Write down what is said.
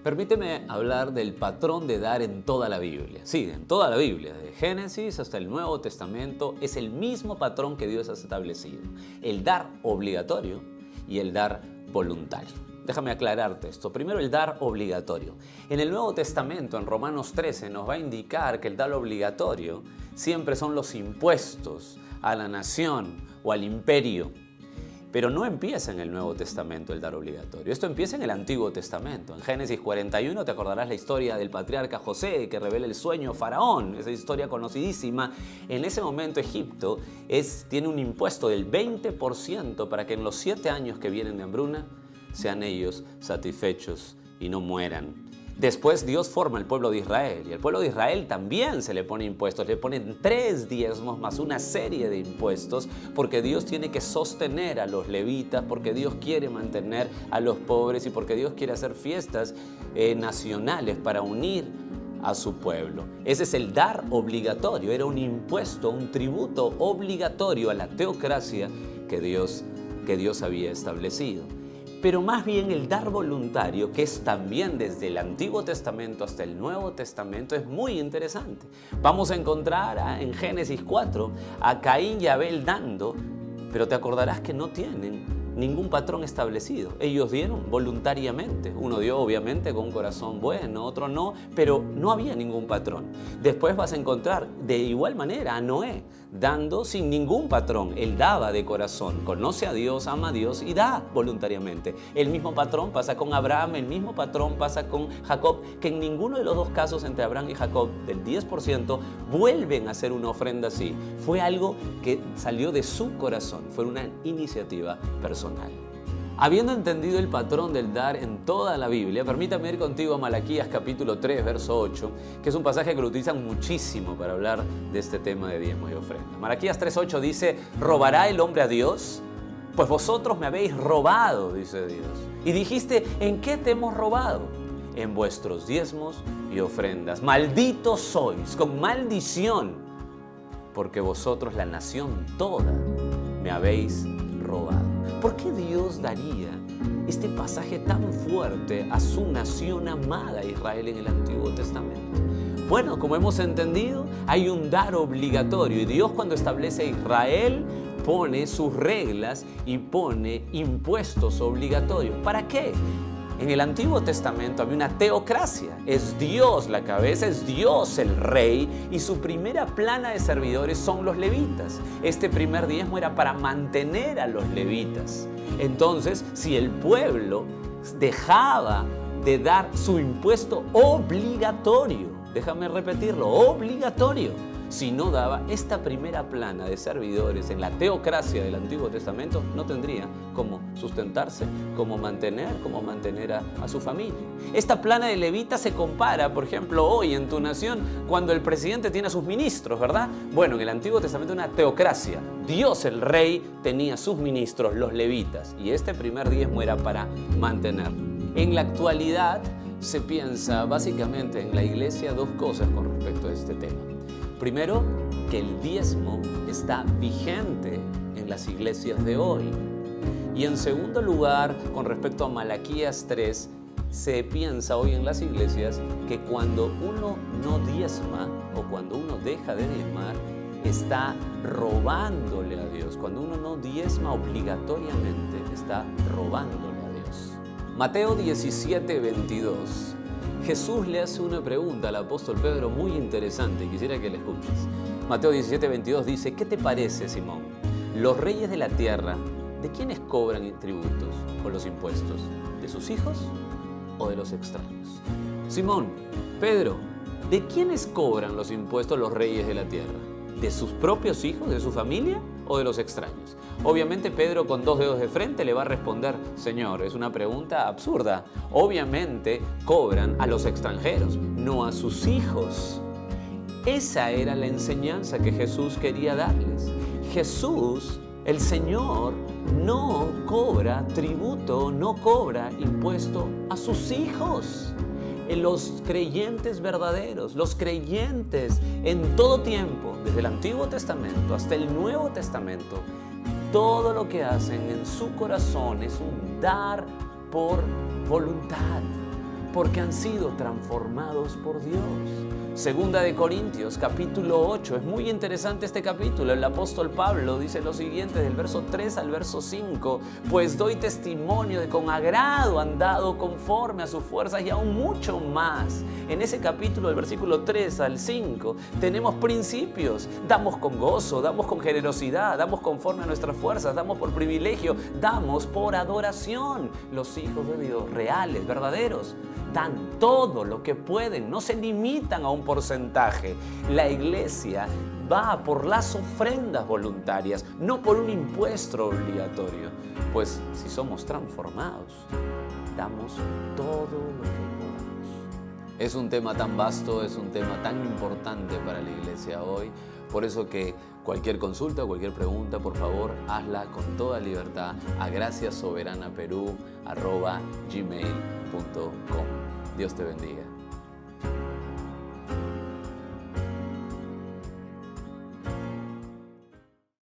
Permíteme hablar del patrón de dar en toda la Biblia. Sí, en toda la Biblia, de Génesis hasta el Nuevo Testamento, es el mismo patrón que Dios ha establecido. El dar obligatorio y el dar voluntario. Déjame aclararte esto. Primero, el dar obligatorio. En el Nuevo Testamento, en Romanos 13, nos va a indicar que el dar obligatorio siempre son los impuestos a la nación o al imperio. Pero no empieza en el Nuevo Testamento el dar obligatorio. Esto empieza en el Antiguo Testamento. En Génesis 41 te acordarás la historia del patriarca José que revela el sueño a Faraón. Esa historia conocidísima. En ese momento Egipto tiene un impuesto del 20% para que en los 7 años que vienen de hambruna sean ellos satisfechos y no mueran. Después Dios forma el pueblo de Israel y al pueblo de Israel también se le pone impuestos, le ponen 3 diezmos más una serie de impuestos porque Dios tiene que sostener a los levitas, porque Dios quiere mantener a los pobres y porque Dios quiere hacer fiestas nacionales para unir a su pueblo. Ese es el dar obligatorio, era un impuesto, un tributo obligatorio a la teocracia que Dios había establecido. Pero más bien el dar voluntario, que es también desde el Antiguo Testamento hasta el Nuevo Testamento, es muy interesante. Vamos a encontrar en Génesis 4 a Caín y Abel dando, pero te acordarás que no tienen ningún patrón establecido. Ellos dieron voluntariamente. Uno dio obviamente con un corazón bueno, otro no, pero no había ningún patrón. Después vas a encontrar de igual manera a Noé dando sin ningún patrón. Él daba de corazón, conoce a Dios, ama a Dios y da voluntariamente. El mismo patrón pasa con Abraham, el mismo patrón pasa con Jacob, que en ninguno de los dos casos entre Abraham y Jacob del 10% vuelven a hacer una ofrenda así. Fue algo que salió de su corazón, fue una iniciativa personal. Habiendo entendido el patrón del dar en toda la Biblia, permítame ir contigo a Malaquías capítulo 3, verso 8, que es un pasaje que lo utilizan muchísimo para hablar de este tema de diezmos y ofrendas. Malaquías 3:8 dice: ¿robará el hombre a Dios? Pues vosotros me habéis robado, dice Dios. Y dijiste: ¿en qué te hemos robado? En vuestros diezmos y ofrendas. Malditos sois, con maldición, porque vosotros, la nación toda, me habéis robado. ¿Por qué Dios daría este pasaje tan fuerte a su nación amada, Israel, en el Antiguo Testamento? Bueno, como hemos entendido, hay un dar obligatorio y Dios, cuando establece a Israel, pone sus reglas y pone impuestos obligatorios. ¿Para qué? En el Antiguo Testamento había una teocracia, es Dios la cabeza, es Dios el rey y su primera plana de servidores son los levitas. Este primer diezmo era para mantener a los levitas. Entonces, si el pueblo dejaba de dar su impuesto obligatorio, déjame repetirlo, obligatorio, si no daba esta primera plana de servidores en la teocracia del Antiguo Testamento, no tendría cómo sustentarse, cómo mantener a su familia. Esta plana de levitas se compara, por ejemplo, hoy en tu nación, cuando el presidente tiene a sus ministros, ¿verdad? Bueno, en el Antiguo Testamento una teocracia. Dios el rey tenía sus ministros, los levitas, y este primer diezmo era para mantener. En la actualidad se piensa básicamente en la iglesia 2 cosas con respecto a este tema. Primero, que el diezmo está vigente en las iglesias de hoy. Y en segundo lugar, con respecto a Malaquías 3, se piensa hoy en las iglesias que cuando uno no diezma o cuando uno deja de diezmar, está robándole a Dios. Cuando uno no diezma obligatoriamente, está robándole a Dios. Mateo 17:22. Jesús le hace una pregunta al apóstol Pedro muy interesante y quisiera que la escuches. Mateo 17:22 dice: ¿qué te parece, Simón? ¿Los reyes de la tierra, de quiénes cobran tributos o los impuestos? ¿De sus hijos o de los extraños? Simón, Pedro, ¿de quiénes cobran los impuestos los reyes de la tierra? ¿De sus propios hijos, de su familia o de los extraños? Obviamente Pedro, con 2 dedos de frente, le va a responder: Señor, es una pregunta absurda. Obviamente cobran a los extranjeros, no a sus hijos. Esa era la enseñanza que Jesús quería darles. Jesús, el Señor, no cobra tributo, no cobra impuesto a sus hijos. Los creyentes verdaderos, los creyentes en todo tiempo, desde el Antiguo Testamento hasta el Nuevo Testamento, todo lo que hacen en su corazón es un dar por voluntad. porque han sido transformados por Dios. Segunda de Corintios, capítulo 8. Es muy interesante este capítulo. El apóstol Pablo dice lo siguiente, del verso 3 al verso 5. Pues doy testimonio de con agrado han dado conforme a sus fuerzas y aún mucho más. En ese capítulo, del versículo 3 al 5, tenemos principios. Damos con gozo, damos con generosidad, damos conforme a nuestras fuerzas, damos por privilegio, damos por adoración. Los hijos de Dios, reales, verdaderos, dan todo lo que pueden, no se limitan a un porcentaje. La iglesia va por las ofrendas voluntarias, no por un impuesto obligatorio. Pues si somos transformados, damos todo lo que podamos. Es un tema tan vasto, es un tema tan importante para la iglesia hoy. Por eso que cualquier consulta, cualquier pregunta, por favor, hazla con toda libertad a graciasoberanaperú@gmail.com. Dios te bendiga.